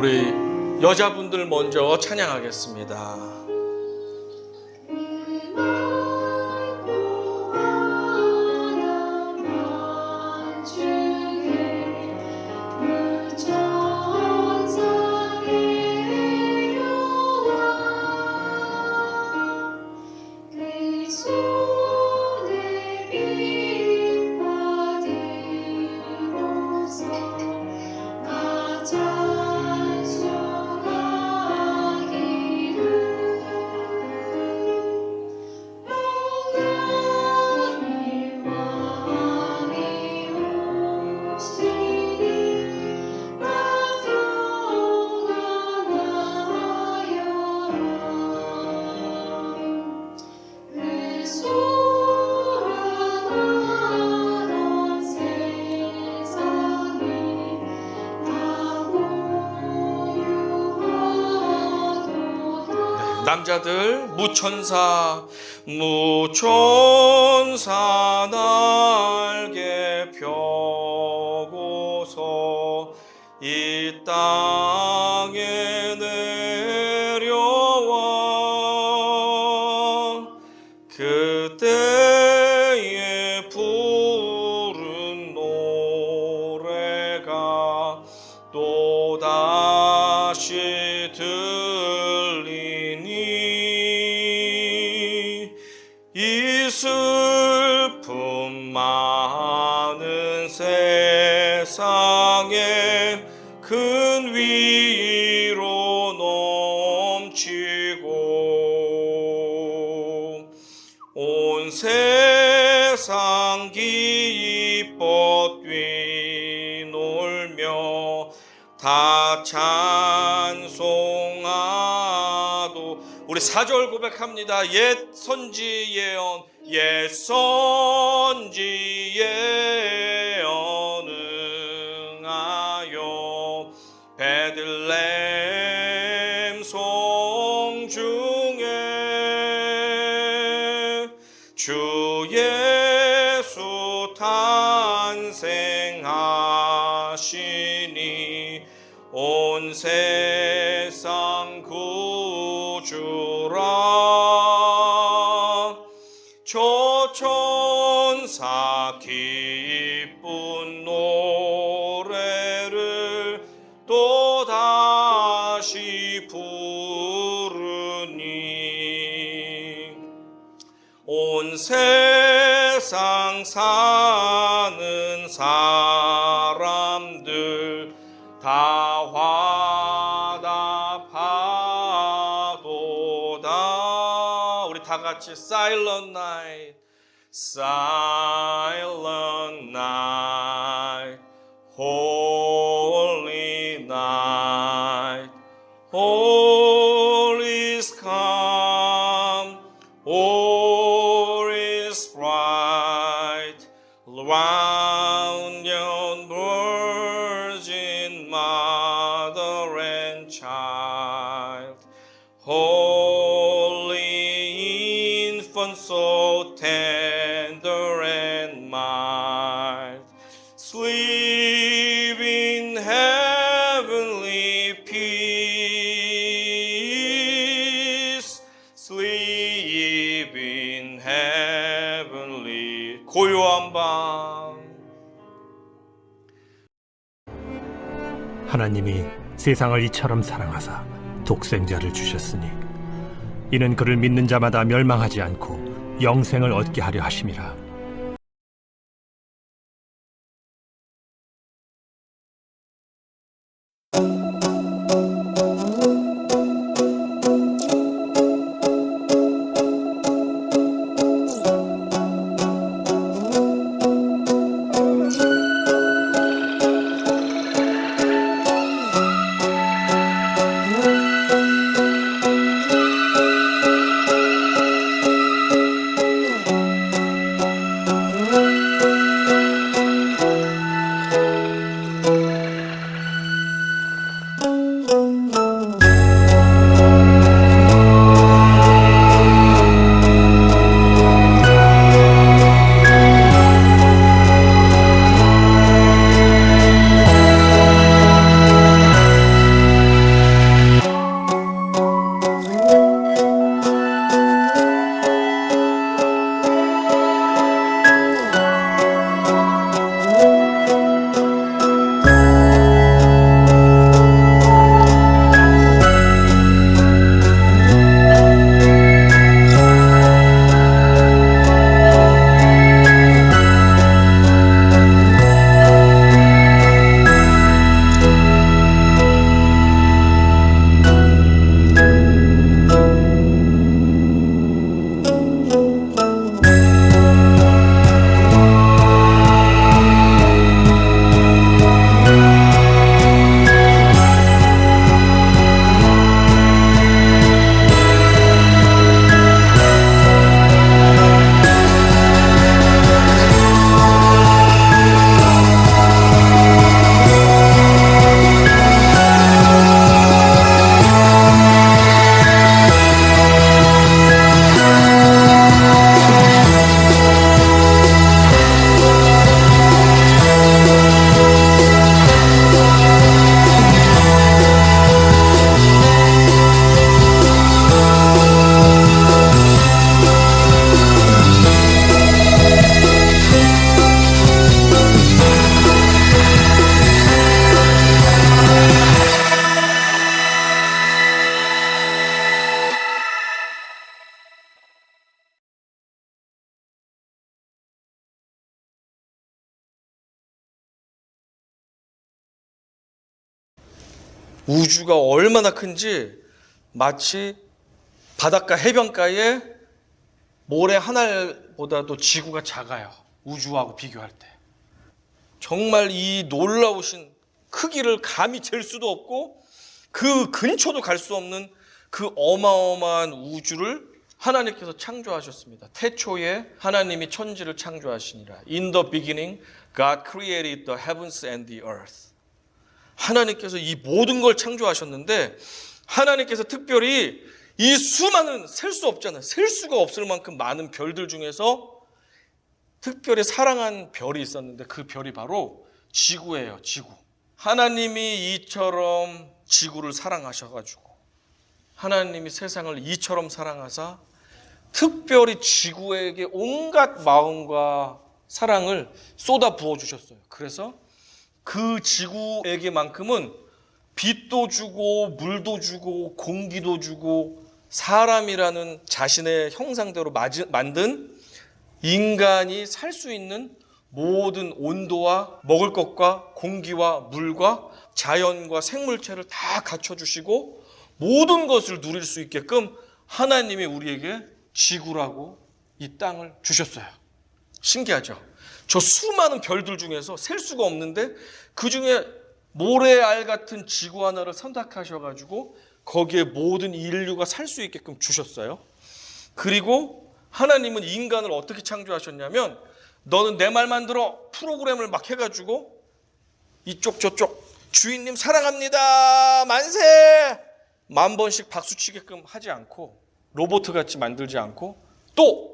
우리 여자분들 먼저 찬양하겠습니다. 남자들 무천사 날개 펴고서 이 땅에 내려와 그때에 부른 노래가 또다시 이 슬픔 많은 세상에 큰 위로 넘치고 온 세상 기뻐 뛰놀며 다 찬송하도 우리 4절 고백합니다. 옛 선지 예언 응하여 베들레헴 성중에 주 예수 탄생하시니 온 세상 구주라. 저 천사 기쁜 노래를 또다시 부르니 온 세상 사는 사람들 다 화답하도다. 우리 다 같이 Silent night, silent night, holy night, all is calm, all is bright, round yon virgin mother and child, holy infant so tender and mild, sleep in heavenly peace, sleep in heavenly 고요한 밤. 하나님이 세상을 이처럼 사랑하사 독생자를 주셨으니 이는 그를 믿는 자마다 멸망하지 않고 영생을 얻게 하려 하심이라. 우주가 얼마나 큰지 마치 바닷가 해변가에 모래 한 알보다도 지구가 작아요. 우주하고 비교할 때. 정말 이 놀라우신 크기를 감히 잴 수도 없고 그 근처도 갈 수 없는 그 어마어마한 우주를 하나님께서 창조하셨습니다. 태초에 하나님이 천지를 창조하시니라. In the beginning, God created the heavens and the earth. 하나님께서 이 모든 걸 창조하셨는데 하나님께서 특별히 이 수많은 셀 수 없잖아요. 셀 수가 없을 만큼 많은 별들 중에서 특별히 사랑한 별이 있었는데 그 별이 바로 지구예요. 지구. 하나님이 이처럼 지구를 사랑하셔가지고 하나님이 세상을 이처럼 사랑하사 특별히 지구에게 온갖 마음과 사랑을 쏟아 부어주셨어요. 그래서 그 지구에게만큼은 빛도 주고 물도 주고 공기도 주고 사람이라는 자신의 형상대로 만든 인간이 살 수 있는 모든 온도와 먹을 것과 공기와 물과 자연과 생물체를 다 갖춰주시고 모든 것을 누릴 수 있게끔 하나님이 우리에게 지구라고 이 땅을 주셨어요. 신기하죠? 저 수많은 별들 중에서 셀 수가 없는데 그 중에 모래알 같은 지구 하나를 선택하셔가지고 거기에 모든 인류가 살 수 있게끔 주셨어요. 그리고 하나님은 인간을 어떻게 창조하셨냐면 너는 내 말만 들어 프로그램을 막 해가지고 이쪽 저쪽 주인님 사랑합니다 만세 만 번씩 박수 치게끔 하지 않고 로봇같이 만들지 않고 또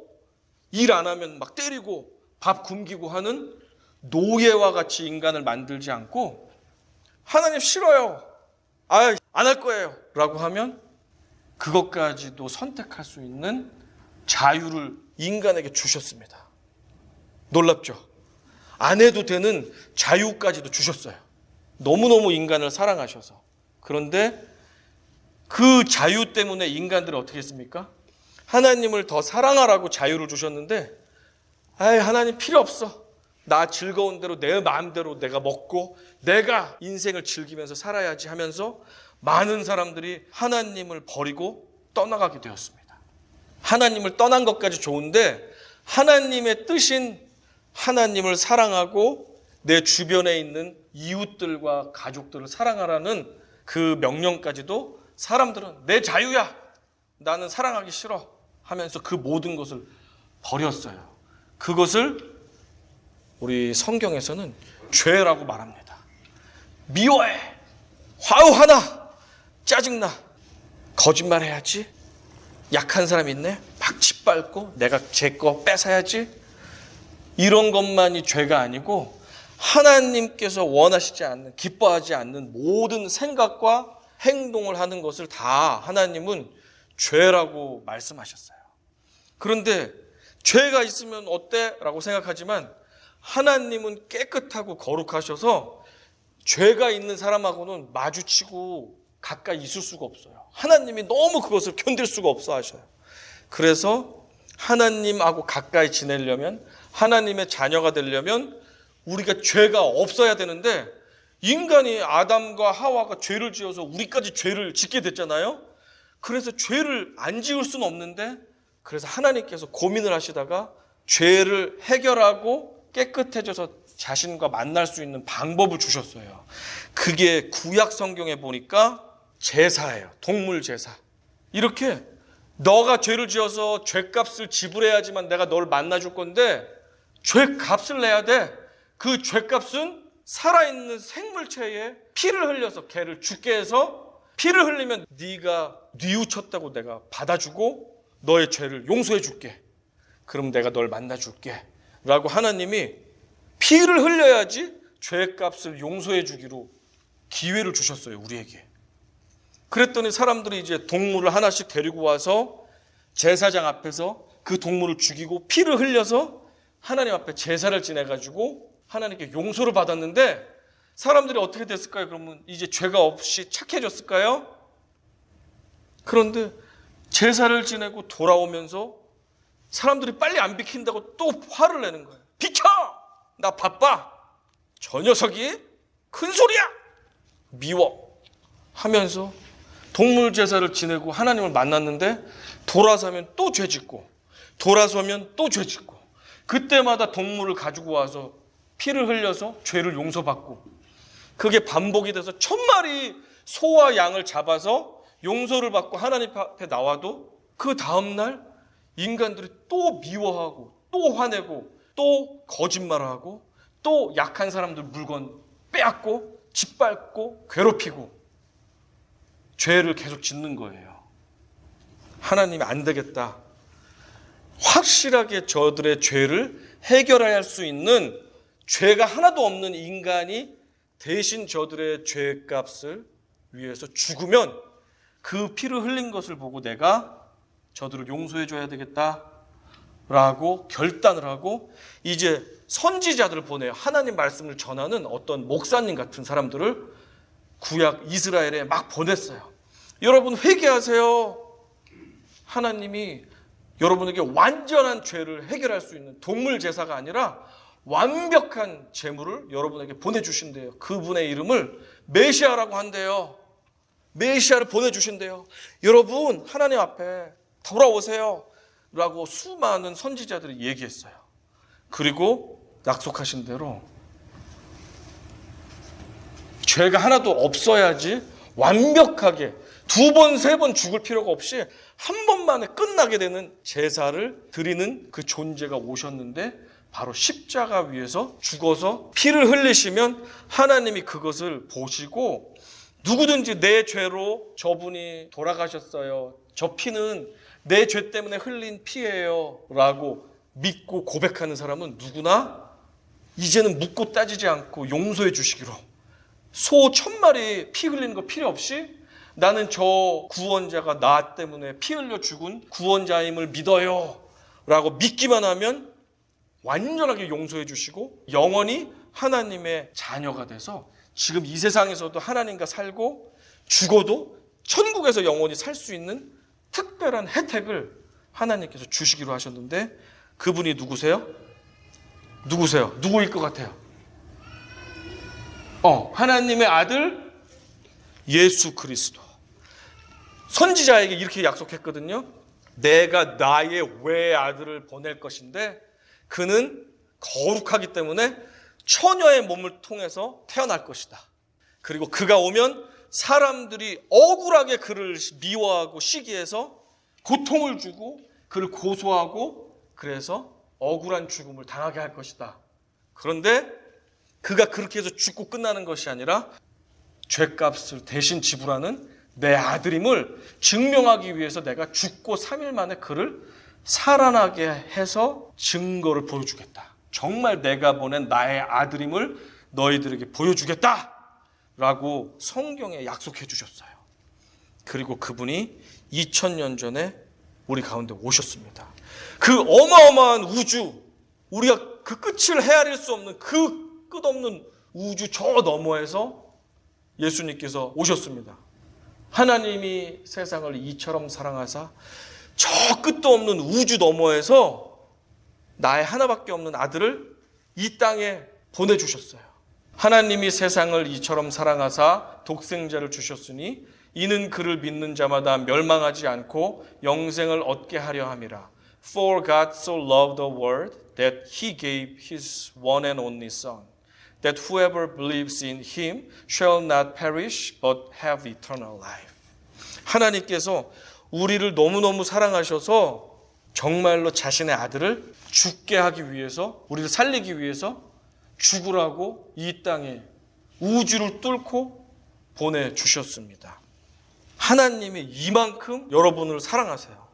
일 안 하면 막 때리고 밥 굶기고 하는 노예와 같이 인간을 만들지 않고 하나님 싫어요. 안 할 거예요. 라고 하면 그것까지도 선택할 수 있는 자유를 인간에게 주셨습니다. 놀랍죠? 안 해도 되는 자유까지도 주셨어요. 너무너무 인간을 사랑하셔서. 그런데 그 자유 때문에 인간들은 어떻게 했습니까? 하나님을 더 사랑하라고 자유를 주셨는데 하나님 필요 없어. 나 즐거운 대로 내 마음대로 내가 먹고 내가 인생을 즐기면서 살아야지 하면서 많은 사람들이 하나님을 버리고 떠나가게 되었습니다. 하나님을 떠난 것까지 좋은데 하나님의 뜻인 하나님을 사랑하고 내 주변에 있는 이웃들과 가족들을 사랑하라는 그 명령까지도 사람들은 내 자유야. 나는 사랑하기 싫어 하면서 그 모든 것을 버렸어요. 그것을 우리 성경에서는 죄라고 말합니다. 미워해. 화우하나. 짜증나. 거짓말해야지. 약한 사람 있네. 막 짓밟고 내가 제 거 뺏어야지. 이런 것만이 죄가 아니고 하나님께서 원하시지 않는, 기뻐하지 않는 모든 생각과 행동을 하는 것을 다 하나님은 죄라고 말씀하셨어요. 그런데 죄가 있으면 어때? 라고 생각하지만 하나님은 깨끗하고 거룩하셔서 죄가 있는 사람하고는 마주치고 가까이 있을 수가 없어요. 하나님이 너무 그것을 견딜 수가 없어 하셔요. 그래서 하나님하고 가까이 지내려면, 하나님의 자녀가 되려면 우리가 죄가 없어야 되는데 인간이 아담과 하와가 죄를 지어서 우리까지 죄를 짓게 됐잖아요. 그래서 죄를 안 지을 수는 없는데 그래서 하나님께서 고민을 하시다가 죄를 해결하고 깨끗해져서 자신과 만날 수 있는 방법을 주셨어요. 그게 구약 성경에 보니까 제사예요. 동물 제사. 이렇게 너가 죄를 지어서 죄값을 지불해야지만 내가 널 만나줄 건데 죄값을 내야 돼. 그 죄값은 살아있는 생물체에 피를 흘려서 걔를 죽게 해서 피를 흘리면 네가 뉘우쳤다고 내가 받아주고 너의 죄를 용서해 줄게. 그럼 내가 널 만나줄게. 라고 하나님이 피를 흘려야지 죄값을 용서해 주기로 기회를 주셨어요. 우리에게. 그랬더니 사람들이 이제 동물을 하나씩 데리고 와서 제사장 앞에서 그 동물을 죽이고 피를 흘려서 하나님 앞에 제사를 지내가지고 하나님께 용서를 받았는데 사람들이 어떻게 됐을까요? 그러면 이제 죄가 없이 착해졌을까요? 그런데 제사를 지내고 돌아오면서 사람들이 빨리 안 비킨다고 또 화를 내는 거예요. 비켜! 나 바빠! 저 녀석이 큰 소리야! 미워! 하면서 동물 제사를 지내고 하나님을 만났는데 돌아서면 또 죄 짓고 돌아서면 또 죄 짓고 그때마다 동물을 가지고 와서 피를 흘려서 죄를 용서받고 그게 반복이 돼서 1000마리 소와 양을 잡아서 용서를 받고 하나님 앞에 나와도 그 다음날 인간들이 또 미워하고 또 화내고 또 거짓말하고 또 약한 사람들 물건 빼앗고 짓밟고 괴롭히고 죄를 계속 짓는 거예요. 하나님이 안 되겠다. 확실하게 저들의 죄를 해결할 수 있는 죄가 하나도 없는 인간이 대신 저들의 죄값을 위해서 죽으면 그 피를 흘린 것을 보고 내가 저들을 용서해 줘야 되겠다라고 결단을 하고 이제 선지자들을 보내요. 하나님 말씀을 전하는 어떤 목사님 같은 사람들을 구약 이스라엘에 막 보냈어요. 여러분 회개하세요. 하나님이 여러분에게 완전한 죄를 해결할 수 있는 동물 제사가 아니라 완벽한 제물을 여러분에게 보내주신대요. 그분의 이름을 메시아라고 한대요. 메시아를 보내주신대요. 여러분 하나님 앞에 돌아오세요 라고 수많은 선지자들이 얘기했어요. 그리고 약속하신 대로 죄가 하나도 없어야지 완벽하게 2번, 3번 죽을 필요가 없이 한 번만에 끝나게 되는 제사를 드리는 그 존재가 오셨는데 바로 십자가 위에서 죽어서 피를 흘리시면 하나님이 그것을 보시고 누구든지 내 죄로 저분이 돌아가셨어요. 저 피는 내 죄 때문에 흘린 피예요 라고 믿고 고백하는 사람은 누구나 이제는 묻고 따지지 않고 용서해 주시기로 소 1000마리 피 흘리는 거 필요 없이 나는 저 구원자가 나 때문에 피 흘려 죽은 구원자임을 믿어요 라고 믿기만 하면 완전하게 용서해 주시고 영원히 하나님의 자녀가 돼서 지금 이 세상에서도 하나님과 살고 죽어도 천국에서 영원히 살 수 있는 특별한 혜택을 하나님께서 주시기로 하셨는데 그분이 누구세요? 누구세요? 누구일 것 같아요? 하나님의 아들 예수 그리스도. 선지자에게 이렇게 약속했거든요. 내가 나의 외아들을 보낼 것인데 그는 거룩하기 때문에 처녀의 몸을 통해서 태어날 것이다. 그리고 그가 오면 사람들이 억울하게 그를 미워하고 시기해서 고통을 주고 그를 고소하고 그래서 억울한 죽음을 당하게 할 것이다. 그런데 그가 그렇게 해서 죽고 끝나는 것이 아니라 죄값을 대신 지불하는 내 아들임을 증명하기 위해서 내가 죽고 3일 만에 그를 살아나게 해서 증거를 보여주겠다. 정말 내가 보낸 나의 아들임을 너희들에게 보여주겠다 라고 성경에 약속해 주셨어요. 그리고 그분이 2000년 전에 우리 가운데 오셨습니다. 그 어마어마한 우주, 우리가 그 끝을 헤아릴 수 없는 그 끝없는 우주 저 너머에서 예수님께서 오셨습니다. 하나님이 세상을 이처럼 사랑하사 저 끝도 없는 우주 너머에서 나의 하나밖에 없는 아들을 이 땅에 보내주셨어요. 하나님이 세상을 이처럼 사랑하사 독생자를 주셨으니 이는 그를 믿는 자마다 멸망하지 않고 영생을 얻게 하려 함이라. For God so loved the world that he gave his one and only son, that whoever believes in him shall not perish but have eternal life. 하나님께서 우리를 너무너무 사랑하셔서 정말로 자신의 아들을 죽게 하기 위해서, 우리를 살리기 위해서 죽으라고 이 땅에 우주를 뚫고 보내주셨습니다. 하나님이 이만큼 여러분을 사랑하세요.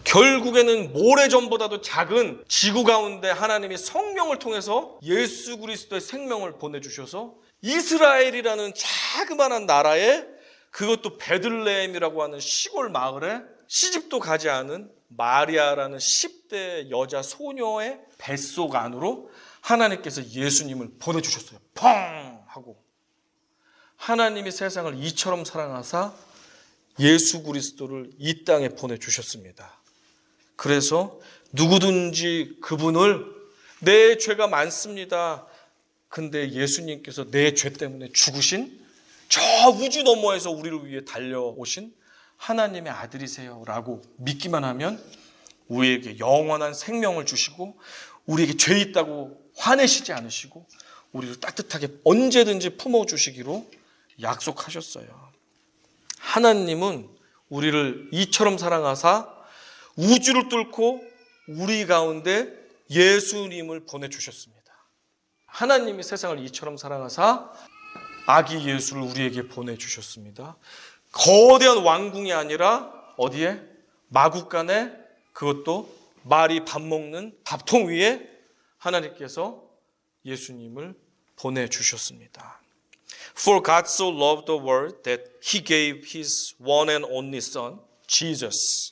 결국에는 모래전보다도 작은 지구 가운데 하나님이 성령을 통해서 예수 그리스도의 생명을 보내주셔서 이스라엘이라는 자그마한 나라에, 그것도 베들레헴이라고 하는 시골 마을에 시집도 가지 않은 마리아라는 10대 여자 소녀의 뱃속 안으로 하나님께서 예수님을 보내주셨어요. 펑 하고. 하나님이 세상을 이처럼 사랑하사 예수 그리스도를 이 땅에 보내주셨습니다. 그래서 누구든지 그분을, 내 죄가 많습니다. 근데 예수님께서 내 죄 때문에 죽으신 저 우주 너머에서 우리를 위해 달려오신 하나님의 아들이세요 라고 믿기만 하면 우리에게 영원한 생명을 주시고 우리에게 죄 있다고 화내시지 않으시고 우리를 따뜻하게 언제든지 품어주시기로 약속하셨어요. 하나님은 우리를 이처럼 사랑하사 우주를 뚫고 우리 가운데 예수님을 보내주셨습니다. 하나님이 세상을 이처럼 사랑하사 아기 예수를 우리에게 보내주셨습니다. 거대한 왕궁이 아니라 어디에? 마구간에, 그것도 말이 밥 먹는 밥통 위에 하나님께서 예수님을 보내주셨습니다. For God so loved the world that He gave His one and only Son, Jesus,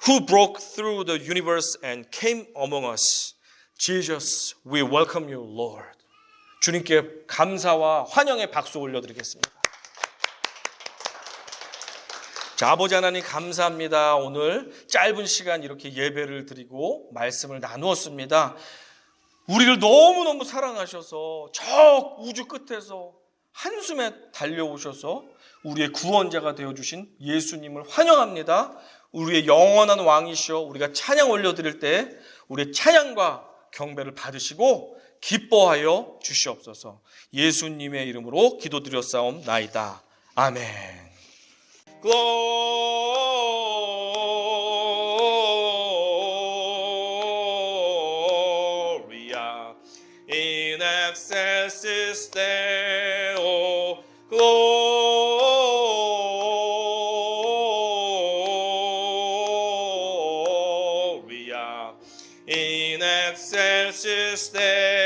who broke through the universe and came among us. Jesus, we welcome you, Lord. 주님께 감사와 환영의 박수 올려드리겠습니다. 자, 아버지 하나님 감사합니다. 오늘 짧은 시간 이렇게 예배를 드리고 말씀을 나누었습니다. 우리를 너무너무 사랑하셔서 저 우주 끝에서 한숨에 달려오셔서 우리의 구원자가 되어주신 예수님을 환영합니다. 우리의 영원한 왕이시여 우리가 찬양 올려드릴 때 우리의 찬양과 경배를 받으시고 기뻐하여 주시옵소서. 예수님의 이름으로 기도드렸사옵나이다. 아멘. Gloria in excelsis Deo. Gloria in excelsis Deo.